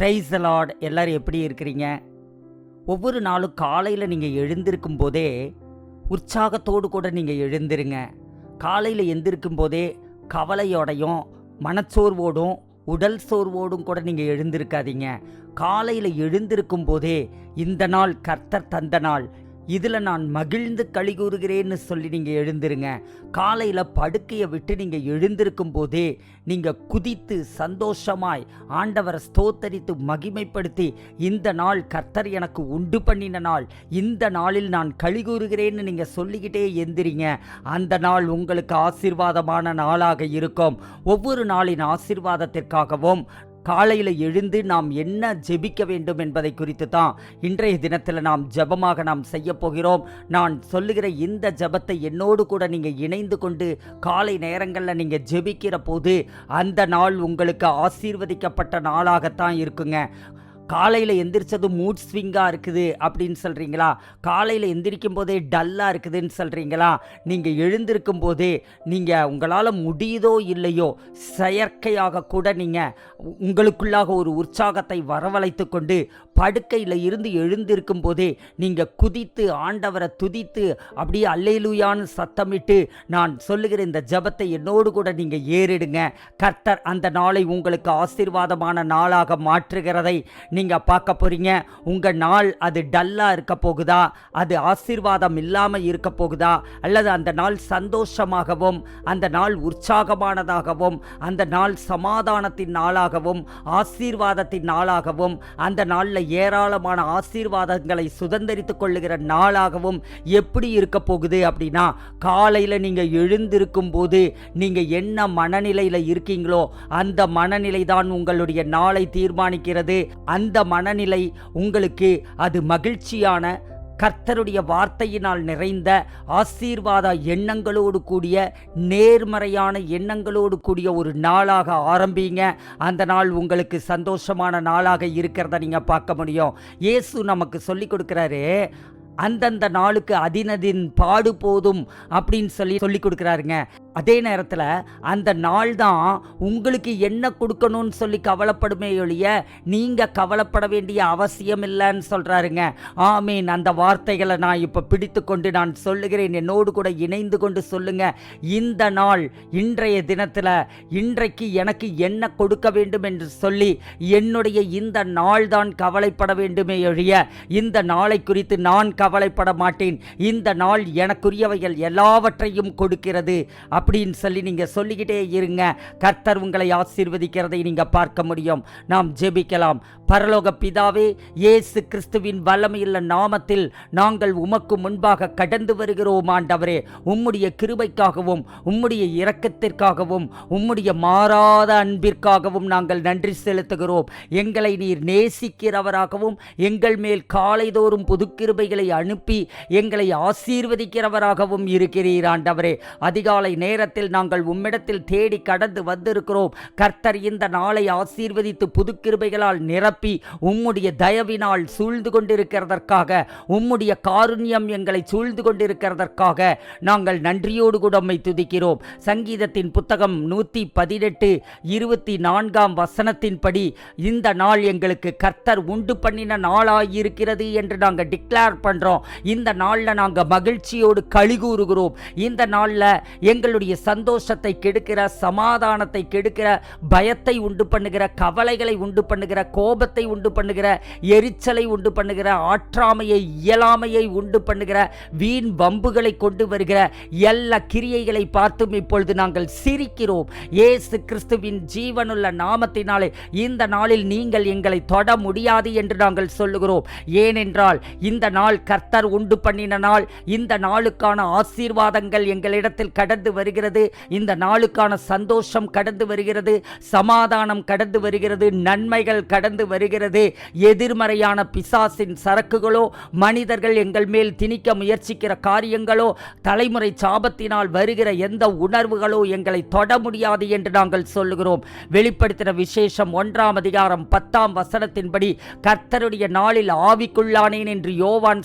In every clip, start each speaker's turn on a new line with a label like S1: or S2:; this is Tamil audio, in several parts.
S1: Praise the Lord. எல்லாரும் எப்படி இருக்கிறீங்க? ஒவ்வொரு நாளும் காலையில் நீங்கள் எழுந்திருக்கும் போதே உற்சாகத்தோடு கூட நீங்கள் எழுந்திருங்க. காலையில் எழுந்திருக்கும் போதே கவலையோடையும் மனச்சோர்வோடும் உடல் சோர்வோடும் கூட நீங்கள் எழுந்திருக்காதீங்க. காலையில் எழுந்திருக்கும் போதே இந்த நாள் கர்த்தர் தந்த நாள், இதில் நான் மகிழ்ந்து களி கூறுகிறேன்னு சொல்லி நீங்கள் எழுந்திருங்க. காலையில் படுக்கையை விட்டு நீங்கள் எழுந்திருக்கும் போதே நீங்கள் குதித்து சந்தோஷமாய் ஆண்டவரை ஸ்தோத்தரித்து மகிமைப்படுத்தி, இந்த நாள் கர்த்தர் எனக்கு உண்டு பண்ணின நாள், இந்த நாளில் நான் களி கூறுகிறேன்னு நீங்கள் சொல்லிக்கிட்டே எந்திரிங்க. அந்த நாள் உங்களுக்கு ஆசீர்வாதமான நாளாக இருக்கும். ஒவ்வொரு நாளின் ஆசீர்வாதத்திற்காகவும் காலையில் எழுந்து நாம் என்ன ஜெபிக்க வேண்டும் என்பதை குறித்து தான் இன்றைய தினத்தில் நாம் ஜெபமாக நாம் செய்ய போகிறோம். நான் சொல்லுகிற இந்த ஜெபத்தை என்னோடு கூட நீங்கள் இணைந்து கொண்டு காலை நேரங்களில் நீங்கள் ஜெபிக்கிற போது அந்த நாள் உங்களுக்கு ஆசீர்வதிக்கப்பட்ட நாளாகத்தான் இருக்குங்க. காலையில் எந்திரிச்சது மூட் ஸ்விங்காக இருக்குது அப்படின்னு சொல்கிறீங்களா? காலையில் எந்திரிக்கும் போதே டல்லாக இருக்குதுன்னு சொல்கிறீங்களா? நீங்கள் எழுந்திருக்கும் போதே நீங்கள் உங்களால் முடியுதோ இல்லையோ செயற்கையாக கூட நீங்கள் உங்களுக்குள்ளாக ஒரு உற்சாகத்தை வரவழைத்து கொண்டு படுக்கையில் இருந்து எழுந்திருக்கும் போதே நீங்கள் குதித்து ஆண்டவரை துதித்து அப்படியே அல்லேலூயான்னு சத்தமிட்டு நான் சொல்லுகிற இந்த ஜெபத்தை என்னோடு கூட நீங்கள் ஏறிடுங்க. கர்த்தர் அந்த நாளை உங்களுக்கு ஆசீர்வாதமான நாளாக மாற்றுகிறதை நீங்கள் பார்க்க போகிறீங்க. உங்கள் நாள் அது டல்லாக இருக்க போகுதா, அது ஆசீர்வாதம் இல்லாமல் இருக்க போகுதா, அல்லது அந்த நாள் சந்தோஷமாகவும் அந்த நாள் உற்சாகமானதாகவும் அந்த நாள் சமாதானத்தின் நாளாகவும் ஆசீர்வாதத்தின் நாளாகவும் அந்த நாளில் ஏராளமான ஆசீர்வாதங்களை சுதந்திரித்து கொள்ளுகிற நாளாகவும் எப்படி இருக்க போகுது அப்படின்னா, காலையில் நீங்கள் எழுந்திருக்கும் போது நீங்கள் என்ன மனநிலையில் இருக்கீங்களோ அந்த மனநிலை தான் உங்களுடைய நாளை தீர்மானிக்கிறது. அந்த மனநிலை உங்களுக்கு அது மகிழ்ச்சியான கர்த்தருடைய வார்த்தையினால் நிறைந்த ஆசீர்வாத எண்ணங்களோடு கூடிய நேர்மறையான எண்ணங்களோடு கூடிய ஒரு நாளாக ஆரம்பிங்க. அந்த நாள் உங்களுக்கு சந்தோஷமான நாளாக இருக்கிறத நீங்கள் பார்க்க முடியும். இயேசு நமக்கு சொல்லி கொடுக்குறாரு, அந்தந்த நாளுக்கு அதினதின் பாடு போதும் அப்படின்னு சொல்லி கொடுக்குறாருங்க. அதே நேரத்தில் அந்த நாள் தான் உங்களுக்கு என்ன கொடுக்கணும்னு சொல்லி கவலைப்படுமே ஒழிய நீங்கள் கவலைப்பட வேண்டிய அவசியம் இல்லைன்னு சொல்கிறாருங்க. ஆமீன். அந்த வார்த்தைகளை நான் இப்போ பிடித்து கொண்டு நான் சொல்லுகிறேன். என்னோடு கூட இணைந்து கொண்டு சொல்லுங்க. இந்த நாள் இன்றைய தினத்தில் இன்றைக்கு எனக்கு என்ன கொடுக்க வேண்டும் என்று சொல்லி என்னுடைய இந்த நாள் தான் கவலைப்பட வேண்டுமே ஒழிய இந்த நாளை குறித்து நான் கவலைப்பட மாட்டேன். இந்த நாள் எனக்குரியவைகள் எல்லாவற்றையும் கொடுக்கிறது அப்படின்னு சொல்லி நீங்க சொல்லிக்கிட்டே இருங்க. கர்த்தர் உங்களை ஆசீர்வதிக்கிறதை நீங்க பார்க்க முடியும். நாம் ஜெபிக்கலாம். பரலோக பிதாவே, இயேசு கிறிஸ்துவின் வல்லமையுள்ள நாமத்தில் நாங்கள் உமக்கு முன்பாக கடந்து வருகிறோம். ஆண்டவரே, உம்முடைய கிருபைக்காகவும் உம்முடைய இரக்கத்திற்காகவும் உம்முடைய மாறாத அன்பிற்காகவும் நாங்கள் நன்றி செலுத்துகிறோம். எங்களை நீர் நேசிக்கிறவராகவும் எங்கள் மேல் காலைதோறும் புது கிருபைகளை அனுப்பி எங்களை ஆசீர்வதிக்கிறவராகவும் இருக்கிறீர். ஆண்டவரே, அதிகாலை நேரத்தில் நாங்கள் உம்மிடத்தில் தேடி கடந்து வந்திருக்கிறோம். கர்த்தர் இந்த நாளை ஆசீர்வதித்து புது கிருபைகளால் நிரப்பி உம்முடைய தயவினால் சூழ்ந்து கொண்டிருக்கிறதற்காக, உம்முடைய காருண்யம் எங்களை சூழ்ந்து கொண்டிருக்கிறதற்காக நாங்கள் நன்றியோடு கூட உம்மை துதிக்கிறோம். சங்கீதத்தின் புத்தகம் 118:24 வசனத்தின்படி இந்த நாள் எங்களுக்கு கர்த்தர் உண்டு பண்ணின நாளாயிருக்கிறது என்று நாங்கள் டிக்ளேர் பண்றோம். இந்த நாளில் நாங்கள் மகிழ்ச்சியோடு களி கூறுகிறோம். இந்த நாளில் எங்களுடைய சந்தோஷத்தை கெடுக்கிற, சமாதானத்தை கெடுக்கிற, பயத்தை உண்டு பண்ணுகிற, கவலைகளை உண்டு பண்ணுகிற, கோபத்தை உண்டு பண்ணுகிற, எரிச்சலை உண்டு பண்ணுகிற, ஆற்றாமையை இயலாமையை உண்டு பண்ணுகிற, வீண் வம்புகளை கொண்டு வருகிற எல்லா கிரியைகளை பார்த்தும் இப்பொழுது நாங்கள் சிரிக்கிறோம். இயேசு கிறிஸ்துவின் ஜீவனுள்ள நாமத்தினாலே இந்த நாளில் நீங்கள் எங்களை தொட முடியாது என்று நாங்கள் சொல்லுகிறோம். ஏனென்றால் இந்த நாள் கர்த்தர் உண்டு பண்ணின நாள். இந்த நாளுக்கான ஆசீர்வாதங்கள் எங்களிடத்தில் கடந்து வருகிறது. இந்த நாளுக்கான சந்தோஷம் கடந்து வருகிறது, சமாதானம் கடந்து வருகிறது, நன்மைகள் கடந்து வருகிறது. எதிர்மறையான பிசாசின் சரக்குகளோ, மனிதர்கள் எங்கள் மேல் திணிக்க முயற்சிக்கிற காரியங்களோ, தலைமுறை சாபத்தினால் வருகிற எந்த உணர்வுகளோ எங்களை தொட முடியாது என்று நாங்கள் சொல்லுகிறோம். வெளிப்படுத்தின விசேஷம் 1:10 கர்த்தருடைய நாளில் ஆவிக்குள்ளானேன் என்று யோவான்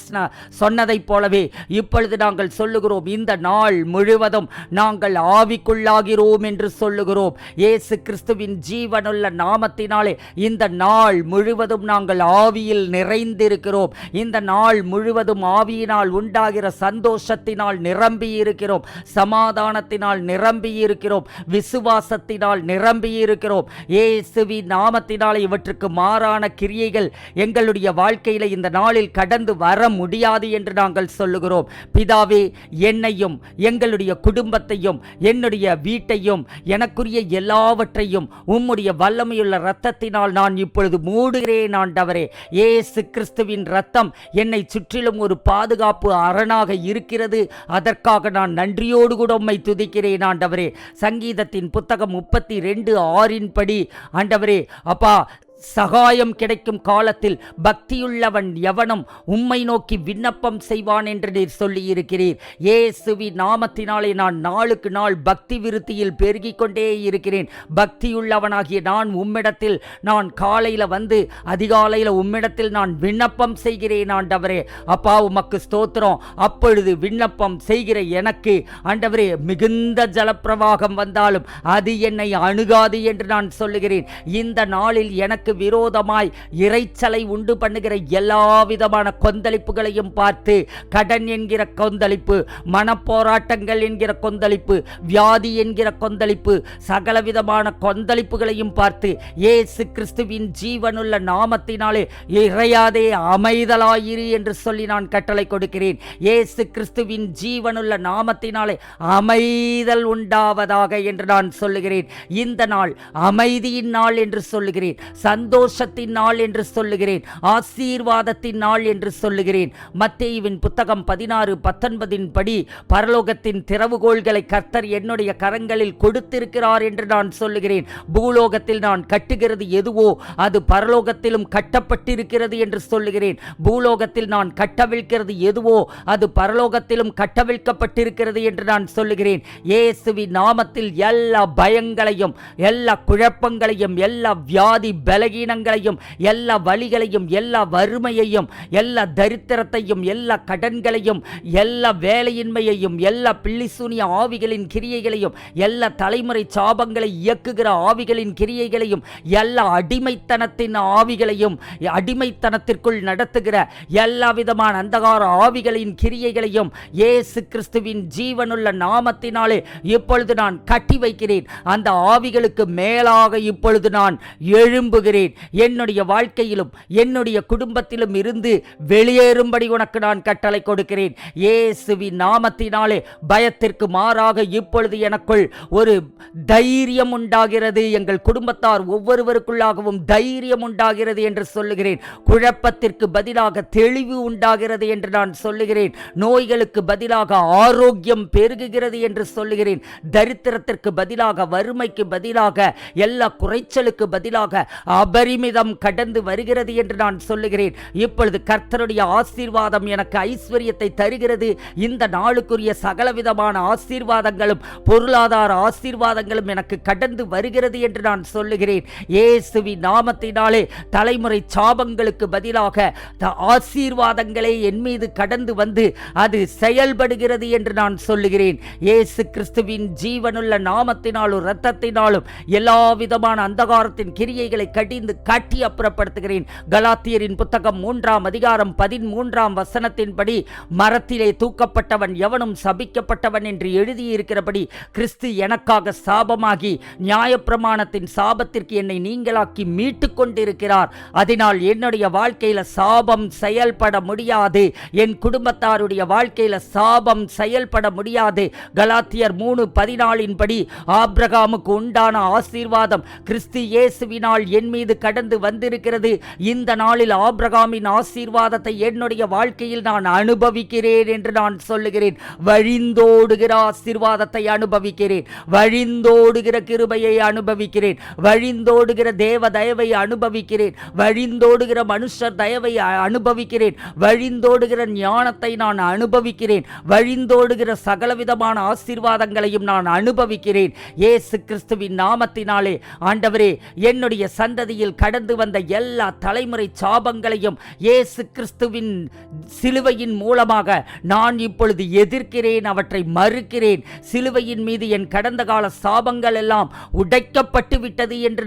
S1: சொன்னதைப் போலவே இப்பொழுது நாங்கள் சொல்லுகிறோம். இந்த நாள் முழுவதும் நாங்கள் நாங்கள் ஆவிக்குள்ளாகிறோம் என்று சொல்லுகிறோம். இயேசு கிறிஸ்துவின் ஜீவனுள்ள நாமத்தினாலே இந்த நாள் முழுவதும் நாங்கள் ஆவியில் நிறைந்திருக்கிறோம். இந்த நாள் முழுவதும் ஆவியினால் உண்டாகிற சந்தோஷத்தினால் நிரம்பி இருக்கிறோம், சமாதானத்தினால் நிரம்பி இருக்கிறோம், விசுவாசத்தினால் நிரம்பி இருக்கிறோம். இயேசுவின் நாமத்தினாலே இவற்றுக்கு மாறான கிரியைகள் எங்களுடைய வாழ்க்கையில இந்த நாளில் கடந்து வர முடியாது என்று நாங்கள் சொல்லுகிறோம். பிதாவே, என்னையும் எங்களுடைய குடும்பத்தையும் என்னுடைய வீட்டையும் எனக்குரிய எல்லாவற்றையும் உம்முடைய வல்லமையுள்ள இரத்தத்தினால் நான் இப்பொழுது மூடுகிறேன். ஆண்டவரே, இயேசு கிறிஸ்துவின் இரத்தம் என்னை சுற்றிலும் ஒரு பாதுகாப்பு அரணாக இருக்கிறது. அதற்காக நான் நன்றியோடு கூட உம்மை துதிக்கிறேன். ஆண்டவரே, சங்கீதத்தின் புத்தகம் 32:6 படி ஆண்டவரே அப்பா, சகாயம் கிடைக்கும் காலத்தில் பக்தியுள்ளவன் எவனும் உம்மை நோக்கி விண்ணப்பம் செய்வான் என்று நீர் சொல்லி இருக்கிறீர். இயேசுவின் நாமத்தினாலே நான் நாளுக்கு நாள் பக்தி விருத்தியில் பெருகிக் கொண்டே இருக்கிறேன். பக்தியுள்ளவனாகிய நான் உம்மிடத்தில் நான் காலையில் வந்து அதிகாலையில் உம்மிடத்தில் நான் விண்ணப்பம் செய்கிறேன். ஆண்டவரே அப்பா, உமக்கு ஸ்தோத்திரம். அப்பொழுது விண்ணப்பம் செய்கிற எனக்கு ஆண்டவரே மிகுந்த ஜலப்பிரவாகம் வந்தாலும் அது என்னை அணுகாது என்று நான் சொல்லுகிறேன். இந்த நாளில் எனக்கு விரோதமாய் இறைச்சலை உண்டு பண்ணுகிற எல்லா விதமான கொந்தளிப்புகளையும் பார்த்து, கடன் என்கிற கொந்தளிப்பு, மனப்போராட்டங்கள் என்கிற கொந்தளிப்பு, வியாதி என்கிற கொந்தளிப்பு, சகலவிதமான கொந்தளிப்புகளையும் பார்த்து இயேசு கிறிஸ்துவின் ஜீவனுள்ள நாமத்தினாலே இறையாதே அமைதலாயிரு என்று சொல்லி நான் கட்டளை கொடுக்கிறேன். இயேசு கிறிஸ்துவின் ஜீவனுள்ள நாமத்தினாலே அமைதல் உண்டாவதாக என்று நான் சொல்லுகிறேன். இந்த நாள் அமைதியின் நாள் என்று சொல்லுகிறேன், சந்தோஷத்தின் நாள் என்று சொல்லுகிறேன், ஆசீர்வாதத்தின் நாள் என்று சொல்லுகிறேன். மத்தேயுவின் புத்தகம் 16:19 படி பரலோகத்தின் திறவுகோள்களை கர்த்தர் என்னுடைய கரங்களில் கொடுத்திருக்கிறார் என்று நான் சொல்லுகிறேன். பூலோகத்தில் நான் கட்டுகிறது எதுவோ அது பரலோகத்திலும் கட்டப்பட்டிருக்கிறது என்று சொல்லுகிறேன். பூலோகத்தில் நான் கட்டவிழ்க்கிறது எதுவோ அது பரலோகத்திலும் கட்டவிழ்க்கப்பட்டிருக்கிறது என்று நான் சொல்லுகிறேன். இயேசுவின் நாமத்தில் எல்லா பயங்களையும், எல்லா குழப்பங்களையும், எல்லா வியாதி பலகீனங்களையும், எல்லா வலிகளையும், எல்லா வறுமையையும், எல்லா தரித்திரத்தையும், எல்லா கடன்களையும், எல்லா வேலையின்மையையும், எல்லா பில்லிசூனிய ஆவிகளின் கிரியைகளையும், எல்லா தலைமுறை சாபங்களை இயக்குகிற ஆவிகளின் கிரியைகளையும், எல்லா அடிமைத்தனத்தின் ஆவிகளையும், அடிமைத்தனத்திற்குள் நடத்துகிற எல்லா விதமான அந்தகார ஆவிகளின் கிரியைகளையும் இயேசு கிறிஸ்துவின் ஜீவனுள்ள நாமத்தினாலே இப்பொழுது நான் கட்டி வைக்கிறேன். அந்த ஆவிகளுக்கு மேலாக இப்பொழுது நான் எழும்புகிறேன். என்னுடைய வாழ்க்கையிலும் என்னுடைய குடும்பத்திலும் இருந்து வெளியேறும்படி உனக்கு நான் கட்டளை கொடுக்கிறேன். இயேசுவின் நாமத்தினாலே பயத்திற்கு மாறாக இப்பொழுது எனக்குள் ஒரு தைரியம் உண்டாகிறது. எங்கள் குடும்பத்தார் ஒவ்வொருவருக்குள்ளாகவும் தைரியம் உண்டாகிறது என்று சொல்லுகிறேன். குழப்பத்திற்கு பதிலாக தெளிவு உண்டாகிறது என்று நான் சொல்லுகிறேன். நோய்களுக்கு பதிலாக ஆரோக்கியம் பெருகுகிறது என்று சொல்லுகிறேன். தரித்திரத்திற்கு பதிலாக, வறுமைக்கு பதிலாக, எல்லா குறைச்சலுக்கு பதிலாக அபரிமிதம் கடந்து வருகிறது என்று நான் சொல்லுகிறேன். இப்பொழுது கர்த்தருடைய ஆசீர்வாதம் எனக்கு ஐஸ்வர்யத்தை தருகிறது. இந்த நாளுக்குரிய சகலவிதமான ஆசீர்வாதங்களும் பொருளாதார ஆசீர்வாதங்களும் எனக்கு கடந்து வருகிறது என்று நான் சொல்லுகிறேன். இயேசுவின் நாமத்தினாலே தலைமுறை சாபங்களுக்கு பதிலாக ஆசீர்வாதங்களே என் மீது கடந்து வந்து அது செயல்படுகிறது என்று நான் சொல்லுகிறேன். இயேசு கிறிஸ்துவின் ஜீவனுள்ள நாமத்தினாலும் இரத்தத்தினாலும் எல்லா விதமான அந்தகாரத்தின் கிரியைகளை கடிந்து காட்டி அப்புறப்படுத்துகிறேன். கலாத்தியரின் புத்தகம் 3:13 மரத்திலே தூக்கப்பட்டவன் எவனும் சபிக்கப்பட்டவன் என்று எழுதியிருக்கிறபடி கிறிஸ்து எனக்காக சாபமாகி நியாயப்பிரமாணத்தின் சாபத்திற்கு என்னை நீங்களாக்கி மீட்டு கொண்டிருக்கிறார். அதனால் என்னுடைய வாழ்க்கையில சாபம் செயல்பட முடியாது. என் குடும்பத்தாருடைய வாழ்க்கையில சாபம் செயல்பட முடியாது. கலாத்தியர் 3:14 படி ஆபிரகாமுக்கு உண்டான ஆசீர்வாதம் கிறிஸ்து இயேசுவினால் என் மீது கடந்து வந்திருக்கிறது. இந்த நாளில் ஆபிரகாமின் ஆசீர்வாதத்தை என்னுடைய வாழ்க்கையில் நான் அனுபவிக்கிறேன் என்று நான் சொல்லுகிறேன். வழிந்தோடுகிற ஆசீர்வாதத்தை அனுபவிக்கிறேன். வழிந்தோடுகிற கிருபையை அனுபவிக்கிறேன். வழிந்தோடுகிற தேவ தயவை அனுபவிக்கிறேன். வழிந்தோடுகிற மனுஷர் தயவை அனுபவிக்கிறேன். வழிந்தோடுகிற ஞானத்தை நான் அனுபவிக்கிறேன். வழிந்தோடுகிற சகலவிதமான ஆசீர்வாதங்களையும் நான் அனுபவிக்கிறேன். இயேசு கிறிஸ்துவின் நாமத்தினாலே ஆண்டவரே, என்னுடைய சந்ததி சந்ததியில் கடந்து வந்த எல்லா தலைமுறை சாபங்களையும் இயேசு கிறிஸ்துவின் சிலுவையின் மூலமாக நான் இப்பொழுது எதிர்க்கிறேன், அவற்றை மறுக்கிறேன். சிலுவையின் மீது என் கடந்த கால சாபங்கள் எல்லாம் உடைக்கப்பட்டு விட்டது என்று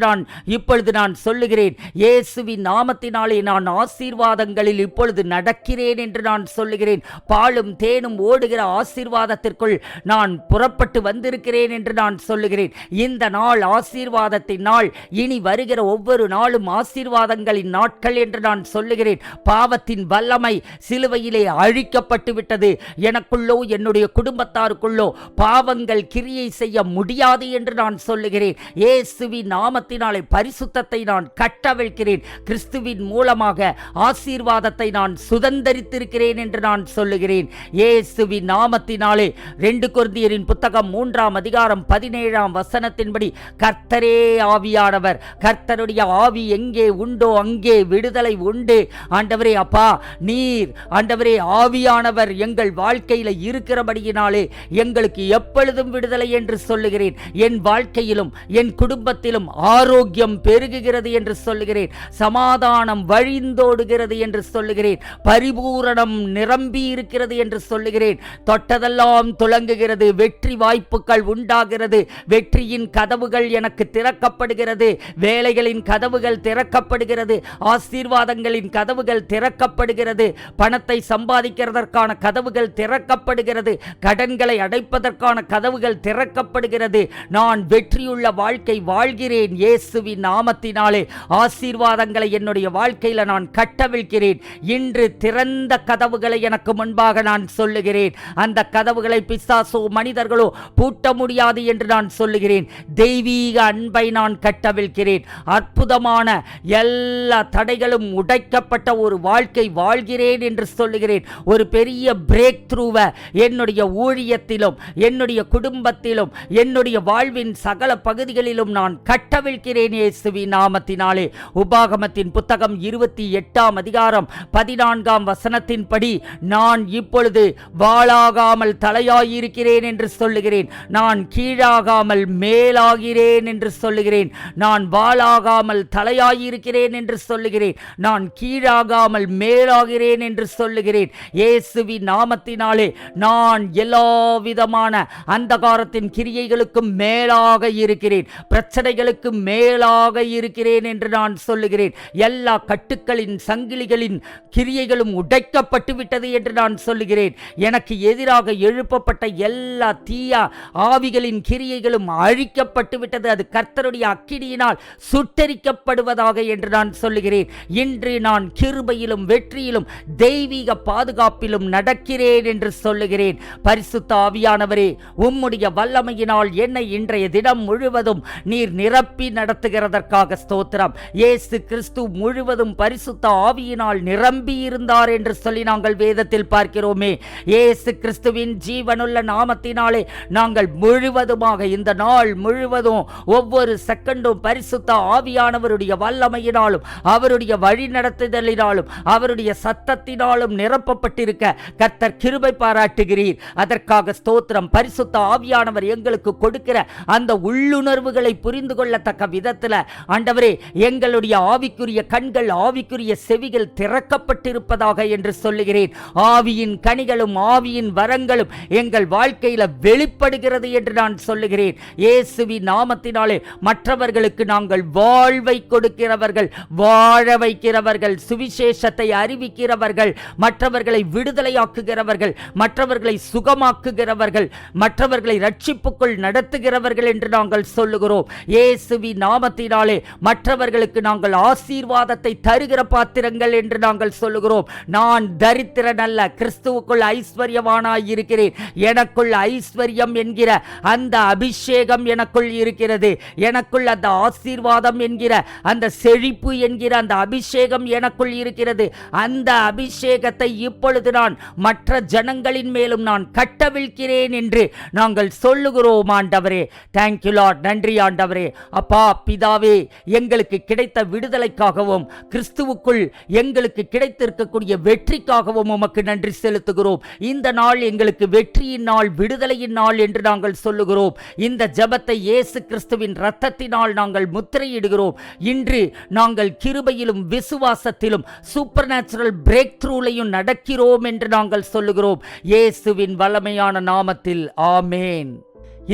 S1: இப்பொழுது நான் சொல்லுகிறேன். இயேசுவின் நாமத்தினாலே நான் ஆசீர்வாதங்களில் இப்பொழுது நடக்கிறேன் என்று நான் சொல்லுகிறேன். பாலும் தேனும் ஓடுகிற ஆசீர்வாதத்திற்குள் நான் புறப்பட்டு வந்திருக்கிறேன் என்று நான் சொல்லுகிறேன். இந்த நாள் ஆசீர்வாதத்தின் நாள். இனி வருகிற ஒவ்வொரு நாளும் ஆசீர்வாதங்களின் நாட்கள் என்று நான் சொல்லுகிறேன். பாவத்தின் வல்லமை சிலுவையிலே அழிக்கப்பட்டு விட்டது. எனக்குள்ளோ என்னுடைய குடும்பத்தாருக்குள்ளோ பாவங்கள் கிரியை செய்ய முடியாது என்று நான் சொல்லுகிறேன். இயேசுவின் நாமத்தினாலே பரிசுத்தத்தை நான் கட்டவிழ்கிறேன். கிறிஸ்துவின் மூலமாக ஆசீர்வாதத்தை நான் சுதந்தரித்திருக்கிறேன் என்று நான் சொல்லுகிறேன். இயேசுவின் நாமத்தினாலே 2 கொரிந்தியரின் புத்தகம் 3ஆம் அதிகாரம் 17ஆம் வசனத்தின்படி கர்த்தரே ஆவியானவர். கர்த்தருடைய ஆவி எங்கே உண்டோ அங்கே விடுதலை உண்டு. ஆண்டவரே அப்பா, நீர் ஆண்டவரே ஆவியானவர் எங்கள் வாழ்க்கையில் இருக்கிறபடியினாலே எங்களுக்கு எப்பொழுதும் விடுதலை என்று சொல்லுகிறேன். என் வாழ்க்கையிலும் என் குடும்பத்திலும் ஆரோக்கியம் பெருகுகிறது என்று சொல்லுகிறேன். சமாதானம் வழிந்தோடுகிறது என்று சொல்லுகிறேன். பரிபூரணம் நிரம்பி இருக்கிறது என்று சொல்லுகிறேன். தொட்டதெல்லாம் துலங்குகிறது. வெற்றி வாய்ப்புகள் உண்டாகிறது. வெற்றியின் கதவுகள் எனக்கு திறக்கப்படுகிறது. வேலைகளின் கதவுகள் திறக்கப்படுகிறது. ஆசீர்வாதங்களின் கதவுகள் திறக்கப்படுகிறது. பணத்தை சம்பாதிக்கிறதற்கான கதவுகள் திறக்கப்படுகிறது. கடன்களை அடைப்பதற்கான கதவுகள் திறக்கப்படுகிறது. நான் வெற்றியுள்ள வாழ்க்கை வாழ்கிறேன். இயேசுவின் நாமத்தினாலே ஆசீர்வாதங்களை என்னுடைய வாழ்க்கையில் நான் கட்டவிழ்கிறேன். இன்று திறந்த கதவுகளை எனக்கு முன்பாக நான் சொல்லுகிறேன். அந்த கதவுகளை பிசாசோ மனிதர்களோ பூட்ட முடியாது என்று நான் சொல்லுகிறேன். தெய்வீக அன்பை நான் கட்டவிழ்கிறேன். அற்புதமான எல்லா தடைகளும் உடைக்கப்பட்ட ஒரு வாழ்க்கை வாழ்கிறேன் என்று சொல்லுகிறேன். ஒரு பெரிய பிரேக் த்ரூவை என்னுடைய ஊழியத்திலும் என்னுடைய குடும்பத்திலும் என்னுடைய வாழ்வின் சகல பகுதிகளிலும் நான் கட்டவிழ்கிறேன் இயேசுவின் நாமத்தினாலே. உபாகமத்தின் புத்தகம் 28ஆம் அதிகாரம் 14ஆம் வசனத்தின்படி நான் இப்பொழுது வாளாகாமல் தலையாயிருக்கிறேன் என்று சொல்லுகிறேன். நான் கீழாகாமல் மேலாகிறேன் என்று சொல்லுகிறேன். நான் வாளாகாமல் தலையாயிருக்கிறேன் என்று சொல்லுகிறேன். நான் கீழாகாமல் மேலாகிறேன் என்று சொல்லுகிறேன். இயேசுவின் நாமத்தினாலே நான் எல்லா விதமான அந்தகாரத்தின் கிரியைகளுக்கும் மேலாக இருக்கிறேன். பிரச்சனைகளுக்கு மேலாக இருக்கிறேன் என்று நான் சொல்லுகிறேன். எல்லா கட்டுக்களின் சங்கிலிகளின் கிரியைகளும் உடைக்கப்பட்டு விட்டது என்று நான் சொல்லுகிறேன். எனக்கு எதிராக எழுப்பப்பட்ட எல்லா தீய ஆவிகளின் கிரியைகளும் அழிக்கப்பட்டு விட்டது. அது கர்த்தருடைய அக்கினியினால் சுட்டெரிக்கப்படுவதாக என்று நான் சொல்லுகிறேன். இன்று நான் கிருபையிலும் வெற்றியிலும் தெய்வீக பாதுகாப்பிலும் நடக்கிறேன் என்று சொல்லுகிறேன். பரிசுத்த ஆவியானவரே, உம்முடைய வல்லமையினால் என்னை இன்றைய தினம் முழுவதும் நீர் நிரப்பி நடத்துகிறதற்காக ஸ்தோத்திரம். இயேசு கிறிஸ்து முழுவதும் பரிசுத்த ஆவியினால் நிரம்பி இருந்தார் என்று சொல்லி நாங்கள் வேதத்தில் பார்க்கிறோமே. இயேசு கிறிஸ்துவின் ஜீவனுள்ள நாமத்தினாலே நாங்கள் முழுவதுமாக இந்த நாள் முழுவதும் ஒவ்வொரு செகண்டும் பரிசுத்த ஆவியானவருடைய வல்லமையினாலும் அவருடைய வழி நடத்துதலினாலும் அவருடைய சத்தத்தினாலும் நிரப்பப்பட்டிருக்க கர்த்தர் கிருபை பாராட்டுகிறீர். அதற்காக ஸ்தோத்திரம். பரிசுத்த ஆவியானவர் எங்களுக்கு கொடுக்கிற அந்த உள்ளுணர்வுகளை புரிந்து கொள்ளத்தக்க விதத்தில் ஆண்டவரே எங்களுடைய ஆவிக்குரிய கண்கள் ஆவிக்குரிய செவிகள் திறக்கப்பட்டிருப்பதாக என்று சொல்லுகிறேன். ஆவியின் கனிகளும் ஆவியின் வரங்களும் எங்கள் வாழ்க்கையில் வெளிப்படுகிறது என்று நான் சொல்லுகிறேன். இயேசுவின் நாமத்தினாலே மற்றவர்களுக்கு நாங்கள் வாழ்வை கொடுக்கிறவர்கள், வாழ வைக்கிறவர்கள், சுவிசேஷத்தை அறிவிக்கிறவர்கள், மற்றவர்களை விடுதலையாக்குகிறவர்கள், மற்றவர்களை சுகமாக்குகிறவர்கள், மற்றவர்களை ரட்சிப்புக்குள் நடத்துகிறவர்கள் என்று நாங்கள் சொல்லுகிறோம். இயேசுவின் நாமத்தினாலே மற்றவர்களுக்கு நாங்கள் ஆசீர்வாதத்தை தருகிற பாத்திரங்கள் என்று நாங்கள் சொல்லுகிறோம். நான் தரித்திரன் அல்ல, கிறிஸ்துவுக்குள் ஐஸ்வர்யவானாய் இருக்கிறேன். எனக்குள் ஐஸ்வர்யம் என்கிற அந்த அபிஷேகம் எனக்குள் இருக்கிறது. எனக்குள் அந்த ஆசீர்வாதம் என்கிற அந்த செழிப்பு என்கிற அந்த அபிஷேகம் எனக்குள் இருக்கிறது. அந்த அபிஷேகத்தை இப்பொழுது நான் மற்ற ஜனங்களின் மேலும் நான் கட்டவிழ்கிறேன் என்று நாங்கள் சொல்லுகிறோம். ஆண்டவரே, தேங்க்யூ லார்ட். நன்றி ஆண்டவரே. அப்பா பிதாவே, எங்களுக்கு கிடைத்த விடுதலைக்காகவும் கிறிஸ்துவுக்குள் எங்களுக்கு கிடைத்திருக்கக்கூடிய வெற்றிக்காகவும் உமக்கு நன்றி செலுத்துகிறோம். இந்த நாள் எங்களுக்கு வெற்றியின் நாள், விடுதலையின் நாள் என்று நாங்கள் சொல்லுகிறோம். இந்த ஜெபத்தை இயேசு கிறிஸ்துவின் இரத்தத்தினால் நாங்கள் முத்திரையிடுகிறோம். சொல்லுகிறோம். இன்று நாங்கள் கிருபையிலும் விசுவாசத்திலும் சூப்பர் நேச்சுரல் பிரேக் த்ரூலையும் நடக்கிறோம் என்று நாங்கள் சொல்லுகிறோம். இயேசுவின் வல்லமையான நாமத்தில் ஆமேன்.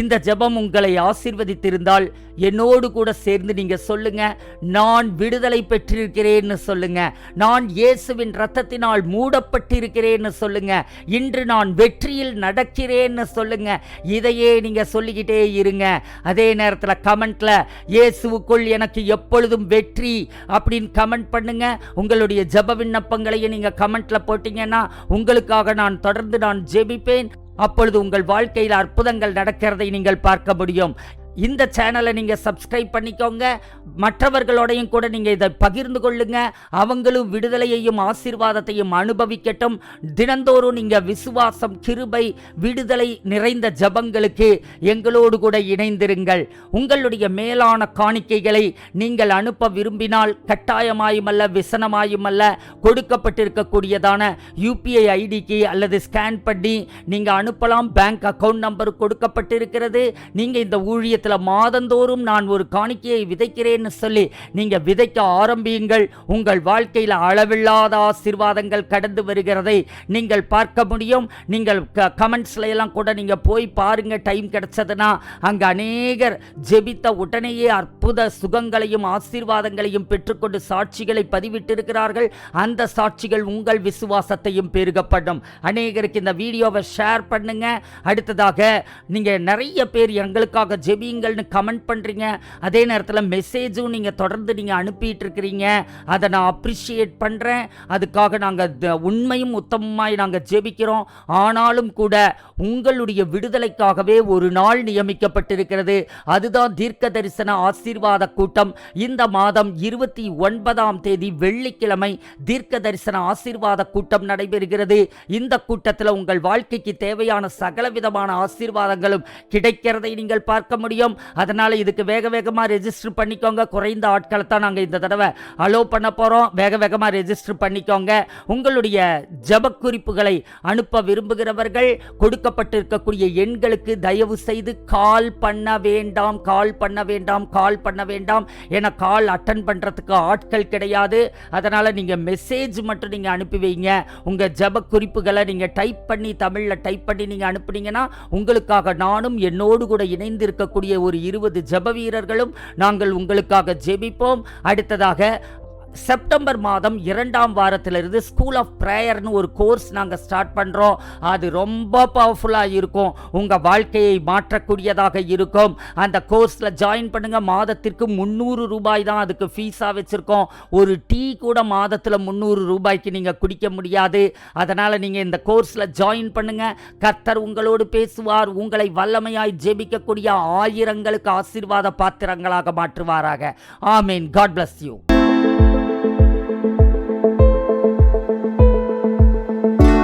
S1: இந்த ஜெபம் உங்களை ஆசீர்வதித்திருந்தால் என்னோடு கூட சேர்ந்து நீங்க சொல்லுங்க, நான் விடுதலை பெற்றிருக்கிறேன்னு சொல்லுங்க. நான் இயேசுவின் இரத்தத்தினால் மூடப்பட்டிருக்கிறேன்னு சொல்லுங்க. இன்று நான் வெற்றியில் நடக்கிறேன்னு சொல்லுங்க. இதையே நீங்க சொல்லிக்கிட்டே இருங்க. அதே நேரத்தில் கமெண்ட்ல இயேசுவுக்குள் எனக்கு எப்பொழுதும் வெற்றி அப்படின்னு கமெண்ட் பண்ணுங்க. உங்களுடைய ஜெப விண்ணப்பங்களையும் நீங்க கமெண்ட்ல போட்டீங்கன்னா உங்களுக்காக நான் தொடர்ந்து ஜெபிப்பேன். அப்பொழுது உங்கள் வாழ்க்கையில் அற்புதங்கள் நடக்கிறதை நீங்கள் பார்க்க முடியும். இந்த சேனலை நீங்கள் சப்ஸ்கிரைப் பண்ணிக்கோங்க. மற்றவர்களோடையும் கூட நீங்கள் இதை பகிர்ந்து கொள்ளுங்க. அவங்களும் விடுதலையையும் ஆசீர்வாதத்தையும் அனுபவிக்கட்டும். தினந்தோறும் நீங்கள் விசுவாசம், கிருபை, விடுதலை நிறைந்த ஜபங்களுக்கு எங்களோடு கூட இணைந்திருங்கள். உங்களுடைய மேலான காணிக்கைகளை நீங்கள் அனுப்ப விரும்பினால் கட்டாயமாயுமல்ல, விசனமாயுமல்ல, கொடுக்கப்பட்டிருக்கக்கூடியதான UPI ஐடிக்கு அல்லது ஸ்கேன் பண்ணி நீங்கள் அனுப்பலாம். பேங்க் அக்கவுண்ட் நம்பர் கொடுக்கப்பட்டிருக்கிறது. நீங்கள் இந்த ஊழியத்தை மாதந்தோறும் நான் ஒரு காணிக்கையை விதைக்கிறேன்னு சொல்லி நீங்க விதைக்க ஆரம்பியுங்கள். உங்கள் வாழ்க்கையில் அளவில்லாத ஆசீர்வாதங்கள் கடந்து வருகிறதை நீங்கள் பார்க்க முடியும். நீங்கள் கமெண்ட்ஸ்ல எல்லாம் கூட நீங்க போய் பாருங்க, டைம் கிடைச்சதுன்னா. அங்க அநேகர் ஜெபித்த உடனேயே அற்புத சுகங்களையும் ஆசீர்வாதங்களையும் பெற்றுக்கொண்டு சாட்சிகளை பதிவிட்டிருக்கிறார்கள். அந்த சாட்சிகள் உங்கள் விசுவாசத்தையும் பெருகப்படும். அநேகருக்கு இந்த வீடியோவை ஷேர் பண்ணுங்க. அடுத்ததாக நீங்க நிறைய பேர் எங்களுக்காக ஜெபி கமெண்ட் பண்றீங்க. அதே நேரத்தில் மெசேஜும் நீங்க தொடர்ந்து அனுப்பிட்டு இருக்கிறீங்க. அதை நான் அப்ரிஷியேட் பண்றேன். அதுக்காக நாங்கள் உண்மையும் உத்தமமாய் நாங்கள் ஜெபிக்கிறோம். ஆனாலும் கூட உங்களுடைய விடுதலைக்காகவே ஒரு நாள் நியமிக்கப்பட்டிருக்கிறது. அதுதான் தீர்க்க தரிசன ஆசீர்வாத கூட்டம். இந்த மாதம் 29ஆம் தேதி வெள்ளிக்கிழமை தீர்க்க தரிசன ஆசீர்வாத கூட்டம் நடைபெறுகிறது. இந்த கூட்டத்தில் உங்கள் வாழ்க்கைக்கு தேவையான சகலவிதமான ஆசீர்வாதங்களும் கிடைக்கிறதை நீங்கள் பார்க்க முடியும். அதனால இதுக்கு வேகமா ரெஜிஸ்டர் பண்ணிக்கோங்க. குறைந்த ஆட்களை தான் நாங்கள் இந்த தடவை அலோ பண்ண போறோம். வேகமா ரெஜிஸ்டர் பண்ணிக்கோங்க. உங்களுடைய ஜெப குறிப்புகளை அனுப்ப விரும்புகிறவர்கள் கொடுக்கப்பட்டிருக்கக்கூடிய எண்களுக்கு தயவு செய்து கால் பண்ண வேண்டாம். ஏன்னா கால் அட்டன் பண்றதுக்கு ஆட்கள் கிடையாது. அதனால நீங்க மெசேஜ் மட்டும் நீங்க அனுப்பி வைங்க. உங்க ஜெப குறிப்புகளை நீங்க டைப் பண்ணி, தமிழ்ல டைப் பண்ணி நீங்க அனுப்புனீங்கன்னா உங்களுக்காக நானும் என்னோடு கூட இணைந்து இருக்கக்கூடிய ஒரு 20 ஜெப வீரர்களும் நாங்கள் உங்களுக்காக ஜெபிப்போம். அடுத்ததாக செப்டம்பர் மாதம் 2ஆம் வாரத்திலிருந்து ஸ்கூல் ஆஃப் பிரேயர்னு ஒரு கோர்ஸ் நாங்கள் ஸ்டார்ட் பண்ணுறோம். அது ரொம்ப பவர்ஃபுல்லாக இருக்கும். உங்கள் வாழ்க்கையை மாற்றக்கூடியதாக இருக்கும். அந்த கோர்ஸில் ஜாயின் பண்ணுங்கள். மாதத்திற்கு 300 ரூபாய் தான் அதுக்கு ஃபீஸாக வச்சுருக்கோம். ஒரு டீ கூட மாதத்தில் 300 ரூபாய்க்கு நீங்கள் குடிக்க முடியாது. அதனால் நீங்கள் இந்த கோர்ஸில் ஜாயின் பண்ணுங்கள். கர்த்தர் உங்களோடு பேசுவார். உங்களை வல்லமையாய் ஜெபிக்கக்கூடிய ஆயிரங்களுக்கு ஆசீர்வாத பாத்திரங்களாக மாற்றுவாராக. ஆமீன். God bless you.